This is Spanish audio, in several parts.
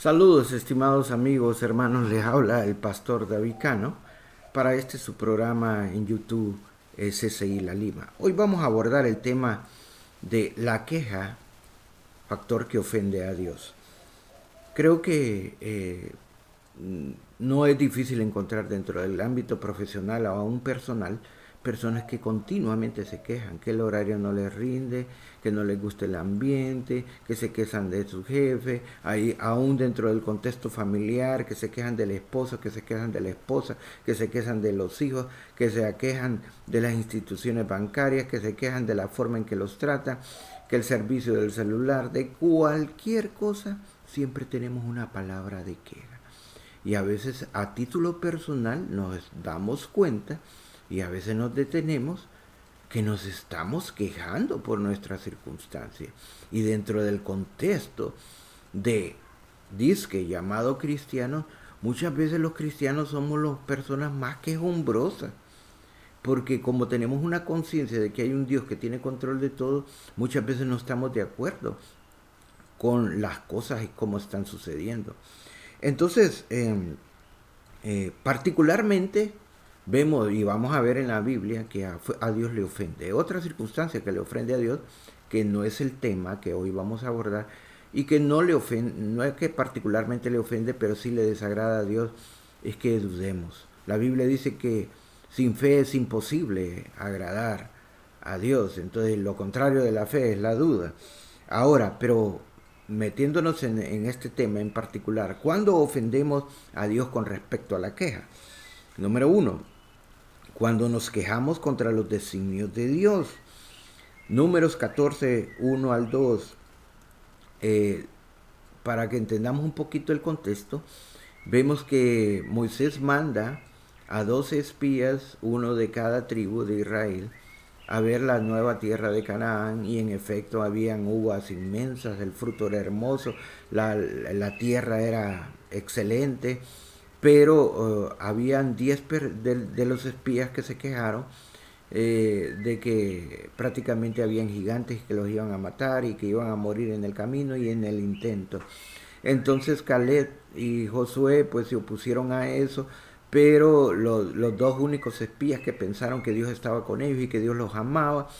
Saludos, estimados amigos, hermanos, les habla el pastor David Cano para su programa en YouTube CCI La Lima. Hoy vamos a abordar el tema de la queja, factor que ofende a Dios. Creo que no es difícil encontrar dentro del ámbito profesional o aún personal personas que continuamente se quejan, que el horario no les rinde, que no les gusta el ambiente, que se quejan de su jefe, ahí, aún dentro del contexto familiar, que se quejan del esposo, que se quejan de la esposa, que se quejan de los hijos, que se quejan de las instituciones bancarias, que se quejan de la forma en que los tratan, que el servicio del celular, de cualquier cosa, siempre tenemos una palabra de queja. Y a veces a título personal nos damos cuenta y a veces nos detenemos que nos estamos quejando por nuestras circunstancias. Y dentro del contexto de disque llamado cristiano, muchas veces los cristianos somos las personas más quejumbrosas. Porque como tenemos una conciencia de que hay un Dios que tiene control de todo, muchas veces no estamos de acuerdo con las cosas y cómo están sucediendo. Entonces, particularmente vemos y vamos a ver en la Biblia que a Dios le ofende. Otra circunstancia que le ofende a Dios, que no es el tema que hoy vamos a abordar, y que no le ofende, no es que particularmente le ofende, pero sí le desagrada a Dios, es que dudemos. La Biblia dice que sin fe es imposible agradar a Dios. Entonces lo contrario de la fe es la duda. Ahora, pero metiéndonos en este tema en particular, ¿cuándo ofendemos a Dios con respecto a la queja? Número uno, cuando nos quejamos contra los designios de Dios. Números 14, 1 al 2. Para que entendamos un poquito el contexto, vemos que Moisés manda a 12 espías, uno de cada tribu de Israel, a ver la nueva tierra de Canaán, y en efecto habían uvas inmensas, el fruto era hermoso, la tierra era excelente, pero habían 10 de los espías que se quejaron de que prácticamente habían gigantes que los iban a matar y que iban a morir en el camino y en el intento. Entonces Caleb y Josué pues se opusieron a eso, pero los dos únicos espías que pensaron que Dios estaba con ellos y que Dios los amaba,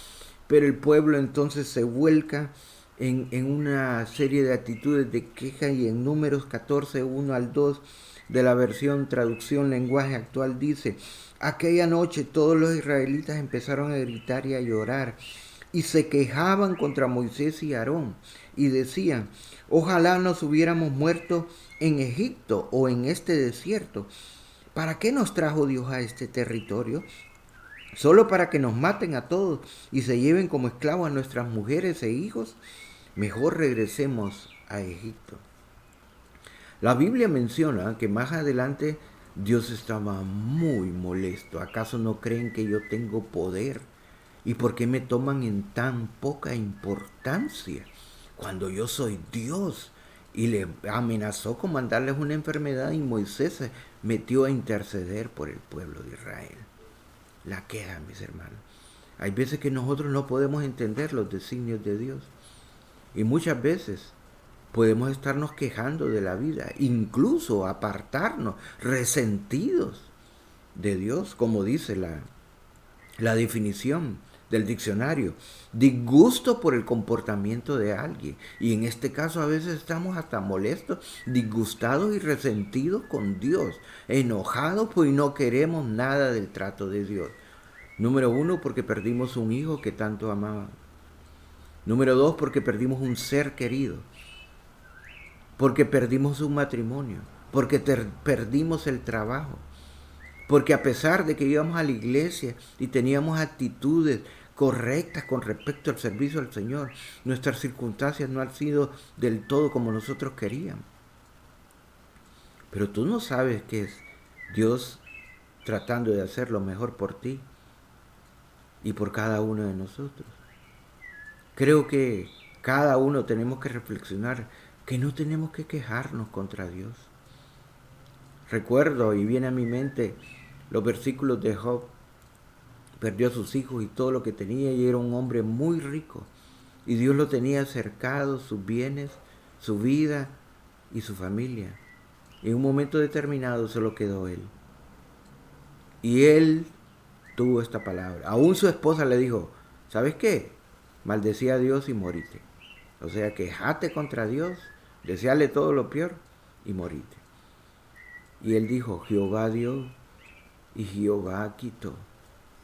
pero el pueblo entonces se vuelca en una serie de actitudes de queja, y en Números 14, 1 al 2 de la versión traducción lenguaje actual dice: aquella noche todos los israelitas empezaron a gritar y a llorar y se quejaban contra Moisés y Aarón y decían: ojalá nos hubiéramos muerto en Egipto o en este desierto. ¿Para qué nos trajo Dios a este territorio? ¿Solo para que nos maten a todos y se lleven como esclavos a nuestras mujeres e hijos? Mejor regresemos a Egipto. La Biblia menciona que más adelante Dios estaba muy molesto. ¿Acaso no creen que yo tengo poder? ¿Y por qué me toman en tan poca importancia cuando yo soy Dios? Y le amenazó con mandarles una enfermedad, y Moisés se metió a interceder por el pueblo de Israel. La queja, mis hermanos. Hay veces que nosotros no podemos entender los designios de Dios. Y muchas veces podemos estarnos quejando de la vida, incluso apartarnos, resentidos de Dios, como dice la definición del diccionario: disgusto por el comportamiento de alguien. Y en este caso a veces estamos hasta molestos, disgustados y resentidos con Dios, enojados pues no queremos nada del trato de Dios. Número uno, porque perdimos un hijo que tanto amaba. Número dos, porque perdimos un ser querido. Porque perdimos un matrimonio. Porque perdimos el trabajo. Porque a pesar de que íbamos a la iglesia y teníamos actitudes correctas con respecto al servicio al Señor, nuestras circunstancias no han sido del todo como nosotros queríamos. Pero tú no sabes que es Dios tratando de hacer lo mejor por ti y por cada uno de nosotros. Creo que cada uno tenemos que reflexionar que no tenemos que quejarnos contra Dios. Recuerdo y viene a mi mente los versículos de Job. Perdió a sus hijos y todo lo que tenía, y era un hombre muy rico. Y Dios lo tenía cercado, sus bienes, su vida, y su familia. En un momento determinado solo quedó él. Y él tuvo esta palabra. Aún su esposa le dijo, ¿sabes qué? Maldecía a Dios y morite. O sea, quejate contra Dios, deseale todo lo peor y morite. Y él dijo, Jehová dio y Jehová quitó.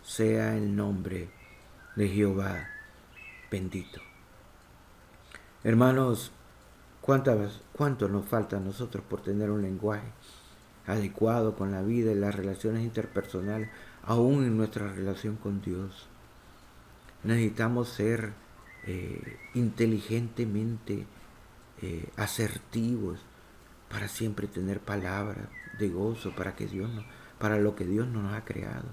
Sea el nombre de Jehová bendito. Hermanos, ¿cuánto nos falta a nosotros por tener un lenguaje adecuado con la vida y las relaciones interpersonales, aún en nuestra relación con Dios? Necesitamos ser inteligentemente asertivos para siempre tener palabras de gozo para lo que Dios nos ha creado,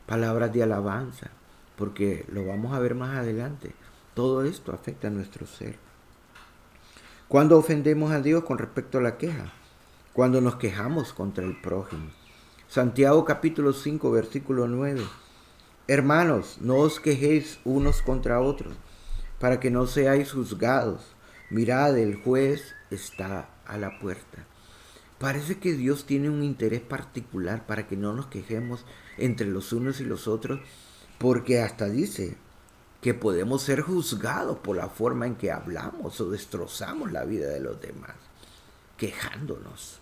palabras de alabanza, porque lo vamos a ver más adelante. Todo esto afecta a nuestro ser. ¿Cuándo ofendemos a Dios con respecto a la queja? Cuando nos quejamos contra el prójimo. Santiago capítulo 5, versículo 9. Hermanos, no os quejéis unos contra otros, para que no seáis juzgados. Mirad, el juez está a la puerta. Parece que Dios tiene un interés particular para que no nos quejemos entre los unos y los otros, porque hasta dice que podemos ser juzgados por la forma en que hablamos o destrozamos la vida de los demás, quejándonos.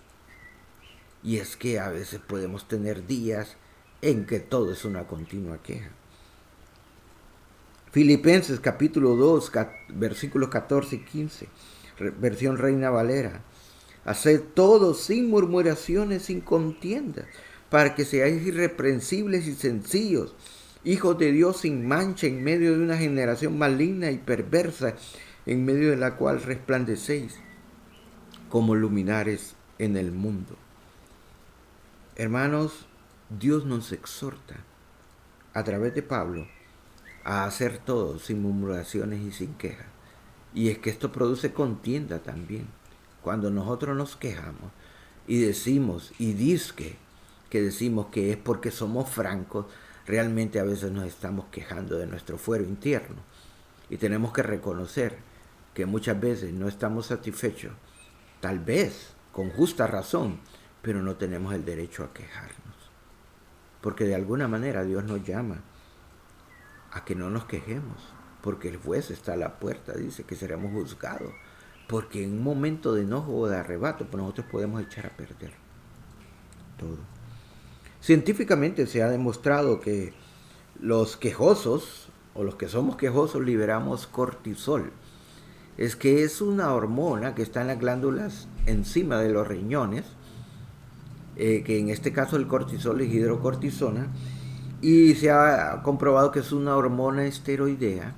Y es que a veces podemos tener días en que todo es una continua queja. Filipenses capítulo 2, versículos 14 y 15, versión Reina Valera. Haced todo sin murmuraciones, sin contiendas, para que seáis irreprensibles y sencillos, hijos de Dios sin mancha en medio de una generación maligna y perversa, en medio de la cual resplandecéis como luminares en el mundo. Hermanos, Dios nos exhorta a través de Pablo a hacer todo sin murmuraciones y sin quejas. Y es que esto produce contienda también. Cuando nosotros nos quejamos y decimos, que decimos que es porque somos francos, realmente a veces nos estamos quejando de nuestro fuero interno. Y tenemos que reconocer que muchas veces no estamos satisfechos, tal vez con justa razón, pero no tenemos el derecho a quejarnos. Porque de alguna manera Dios nos llama a que no nos quejemos, porque el juez está a la puerta, dice que seremos juzgados, porque en un momento de enojo o de arrebato, pues nosotros podemos echar a perder todo. Científicamente se ha demostrado que los quejosos, o los que somos quejosos, liberamos cortisol. Es que es una hormona que está en las glándulas encima de los riñones, que en este caso el cortisol es hidrocortisona, y se ha comprobado que es una hormona esteroidea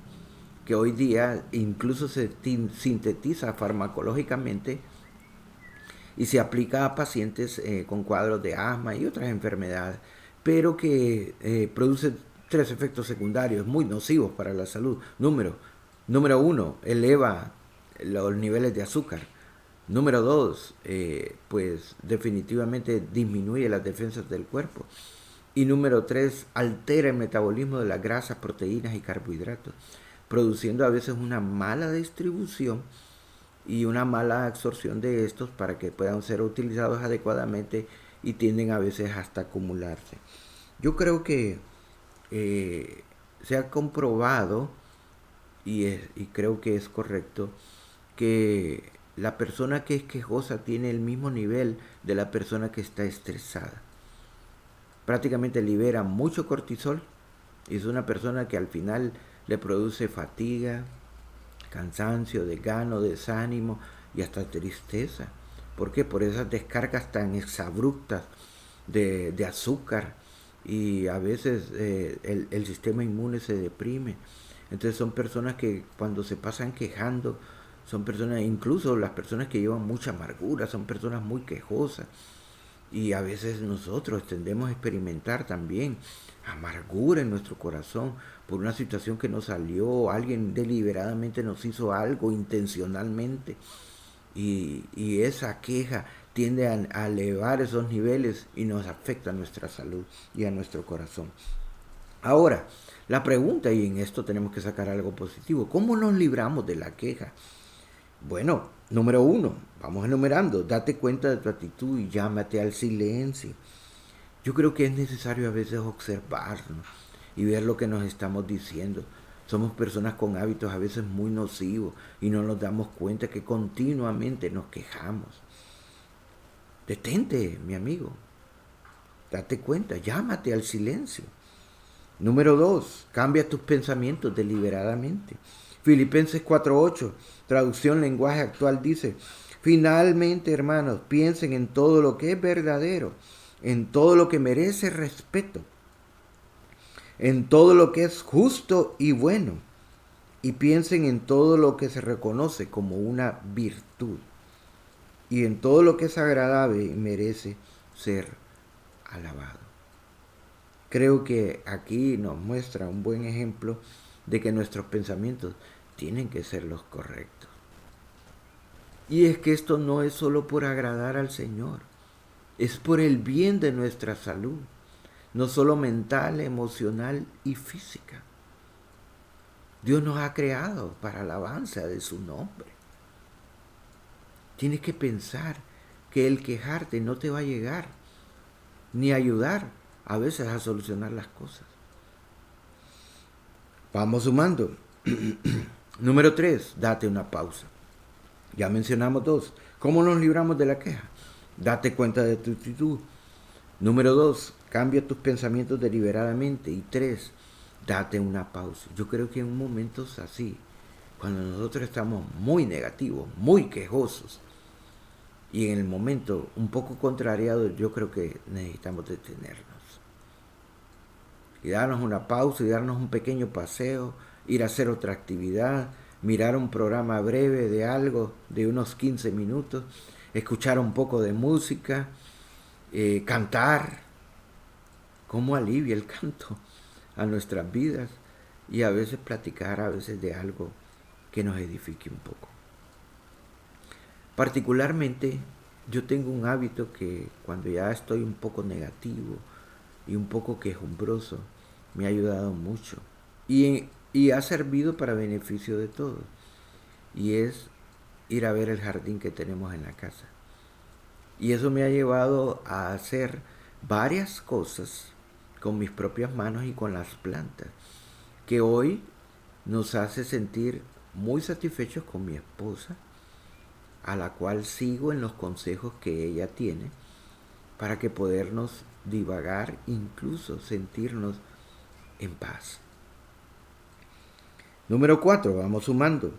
que hoy día incluso se sintetiza farmacológicamente y se aplica a pacientes con cuadros de asma y otras enfermedades, pero que produce 3 efectos secundarios muy nocivos para la salud. Número 1, eleva los niveles de azúcar. Número 2, pues definitivamente disminuye las defensas del cuerpo. Y número 3, altera el metabolismo de las grasas, proteínas y carbohidratos, produciendo a veces una mala distribución y una mala absorción de estos para que puedan ser utilizados adecuadamente y tienden a veces hasta acumularse. Yo creo que se ha comprobado y creo que es correcto que la persona que es quejosa tiene el mismo nivel de la persona que está estresada. Prácticamente libera mucho cortisol y es una persona que al final le produce fatiga, cansancio, desgano, desánimo y hasta tristeza. ¿Por qué? Por esas descargas tan exabruptas de azúcar y a veces el sistema inmune se deprime. Entonces son personas que cuando se pasan quejando, son personas, incluso las personas que llevan mucha amargura, son personas muy quejosas. Y a veces nosotros tendemos a experimentar también amargura en nuestro corazón por una situación que nos salió, alguien deliberadamente nos hizo algo intencionalmente. Y esa queja tiende a elevar esos niveles y nos afecta a nuestra salud y a nuestro corazón. Ahora, la pregunta, y en esto tenemos que sacar algo positivo, ¿cómo nos libramos de la queja? Bueno, número 1, vamos enumerando, date cuenta de tu actitud y llámate al silencio. Yo creo que es necesario a veces observarnos y ver lo que nos estamos diciendo. Somos personas con hábitos a veces muy nocivos y no nos damos cuenta que continuamente nos quejamos. Detente, mi amigo. Date cuenta, llámate al silencio. Número 2, cambia tus pensamientos deliberadamente. Filipenses 4:8, traducción lenguaje actual dice, finalmente, hermanos, piensen en todo lo que es verdadero, en todo lo que merece respeto, en todo lo que es justo y bueno, y piensen en todo lo que se reconoce como una virtud, y en todo lo que es agradable y merece ser alabado. Creo que aquí nos muestra un buen ejemplo de que nuestros pensamientos tienen que ser los correctos. Y es que esto no es solo por agradar al Señor, es por el bien de nuestra salud, no solo mental, emocional y física. Dios nos ha creado para alabanza de su nombre. Tienes que pensar que el quejarte no te va a llegar, ni ayudar a veces a solucionar las cosas. Vamos sumando. Número 3, date una pausa. Ya mencionamos 2. ¿Cómo nos libramos de la queja? Date cuenta de tu actitud. Número 2, cambia tus pensamientos deliberadamente. Y 3, date una pausa. Yo creo que en momentos así, cuando nosotros estamos muy negativos, muy quejosos, y en el momento un poco contrariado, yo creo que necesitamos detenernos. Y darnos una pausa y darnos un pequeño paseo, ir a hacer otra actividad, mirar un programa breve de algo, de unos 15 minutos, escuchar un poco de música, cantar. ¿Cómo alivia el canto a nuestras vidas? Y a veces platicar a veces de algo que nos edifique un poco. Particularmente, yo tengo un hábito que cuando ya estoy un poco negativo y un poco quejumbroso, me ha ayudado mucho y ha servido para beneficio de todos. Y es ir a ver el jardín que tenemos en la casa. Y eso me ha llevado a hacer varias cosas con mis propias manos y con las plantas, que hoy nos hace sentir muy satisfechos con mi esposa, a la cual sigo en los consejos que ella tiene, para que podernos divagar, incluso sentirnos en paz. Número 4, vamos sumando.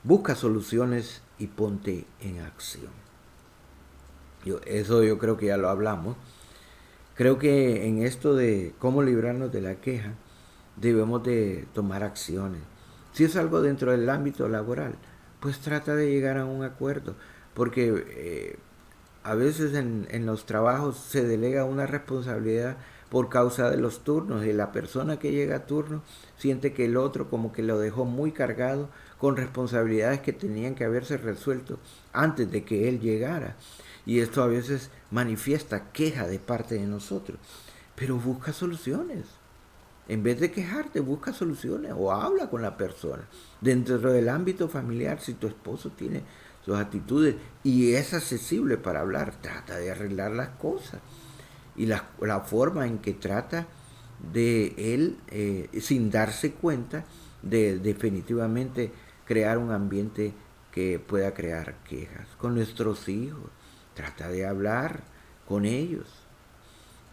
Busca soluciones y ponte en acción. Eso yo creo que ya lo hablamos. Creo que en esto de cómo librarnos de la queja, debemos de tomar acciones. Si es algo dentro del ámbito laboral, pues trata de llegar a un acuerdo, porque a veces en los trabajos se delega una responsabilidad por causa de los turnos y la persona que llega a turno siente que el otro como que lo dejó muy cargado con responsabilidades que tenían que haberse resuelto antes de que él llegara. Y esto a veces manifiesta queja de parte de nosotros. Pero busca soluciones. En vez de quejarte, busca soluciones o habla con la persona. Dentro del ámbito familiar, si tu esposo tiene sus actitudes y es accesible para hablar, trata de arreglar las cosas. Y la forma en que trata de él, sin darse cuenta, de definitivamente crear un ambiente que pueda crear quejas. Con nuestros hijos, trata de hablar con ellos.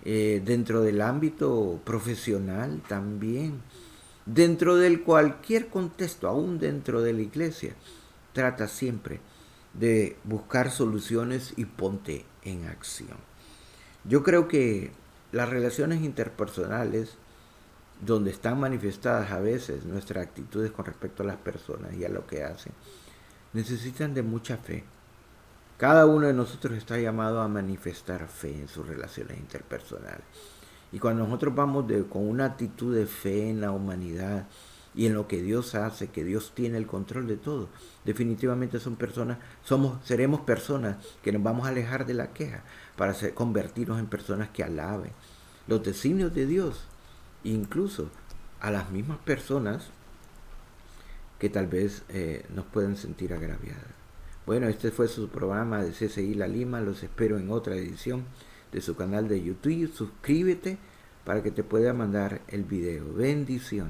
Dentro del ámbito profesional también, dentro del cualquier contexto, aún dentro de la iglesia, trata siempre de buscar soluciones y ponte en acción. Yo creo que las relaciones interpersonales, donde están manifestadas a veces nuestras actitudes con respecto a las personas y a lo que hacen, necesitan de mucha fe. Cada uno de nosotros está llamado a manifestar fe en sus relaciones interpersonales. Y cuando nosotros vamos con una actitud de fe en la humanidad y en lo que Dios hace, que Dios tiene el control de todo, definitivamente seremos personas que nos vamos a alejar de la queja para convertirnos en personas que alaben los designios de Dios, incluso a las mismas personas que tal vez nos pueden sentir agraviadas. Bueno, este fue su programa de CCI La Lima. Los espero en otra edición de su canal de YouTube. Suscríbete para que te pueda mandar el video. Bendiciones.